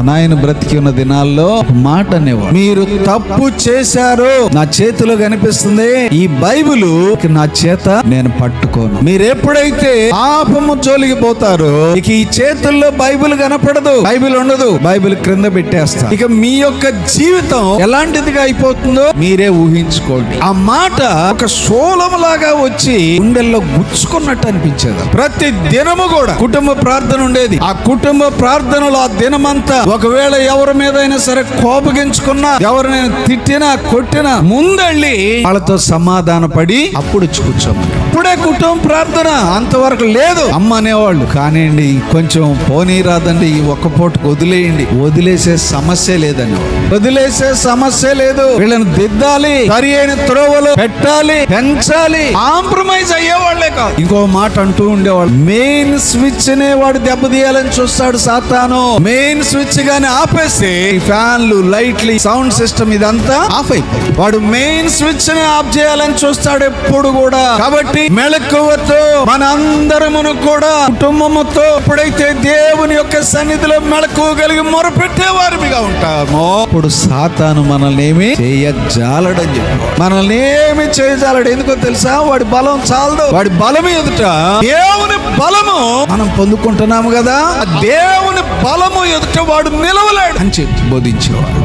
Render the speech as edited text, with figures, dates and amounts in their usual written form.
మా నాయన బ్రతికి ఉన్న దినాల్లో ఒక మాట అనేవాడు, మీరు తప్పు చేశారు, నా చేతిలో కనిపిస్తుంది ఈ బైబిల్, నా చేత నేను పట్టుకోను. మీరు ఎప్పుడైతే పాపము జోలికి పోతారో ఇక ఈ చేతుల్లో బైబిల్ కనపడదు, బైబిల్ ఉండదు, బైబిల్ క్రింద పెట్టేస్తా. ఇక మీ యొక్క జీవితం ఎలాంటిదిగా అయిపోతుందో మీరే ఊహించుకోండి. ఆ మాట ఒక శూలములాగా వచ్చి గుండెల్లో గుచ్చుకున్నట్టు అనిపించేది. ప్రతి దినము కూడా కుటుంబ ప్రార్థన ఉండేది. ఆ కుటుంబ ప్రార్థనలో ఆ దినమంతా ఒకవేళ ఎవరి మీద అయినా సరే కోపగించుకున్నా, ఎవరినైనా తిట్టినా కొట్టినా ముందెళ్ళి వాళ్ళతో సమాధాన పడి అప్పుడు కూర్చోమని. ఇప్పుడే కుటుంబ ప్రార్థన అంతవరకు లేదు. అమ్మ అనేవాళ్ళు, కానివ్వండి కొంచెం పోనీ రాదండి, ఈ ఒక్క పూటకు వదిలేయండి, వదిలేసే సమస్య లేదని, వదిలేసే సమస్య లేదు. వీళ్ళని దిద్దాలి, సరి అయిన త్రోవలు పెట్టాలి, పెంచాలి, కాంప్రమైజ్ అయ్యేవాళ్లే కాదు. ఇంకో మాట అంటూ ఉండేవాళ్ళు, మెయిన్ స్విచ్ నే వాడు దెబ్బతీయాలని చూస్తాడు సాతాను. మెయిన్ స్విచ్ గాని ఆపేస్తే ఫ్యాన్లు, లైట్లు, సౌండ్ సిస్టమ్ ఇదంతా ఆఫ్ అయిపోయి వాడు మెయిన్ స్విచ్ ని ఆఫ్ చేయాలని చూస్తాడు ఎప్పుడు కూడా. కాబట్టి మెళకువతో మనందరమును కూడా కుటుంబముతో ఎప్పుడైతే దేవుని యొక్క సన్నిధిలో మెళకువ కలిగి మొరపెట్టే వారిగా ఉంటామో ఇప్పుడు సాతాను మనల్ని ఏమి చేయజాలడని చెప్పి, మనల్ని ఏమి చేయజాలడు. ఎందుకో తెలుసా? వాడి బలం చాలదు. వాడి బలం ఎదుట దేవుని బలము మనం పొందుకుంటున్నాము కదా, దేవుని బలము ఎదుట వాడు నిలవలేడు అని చెప్పి బోధించేవాడు.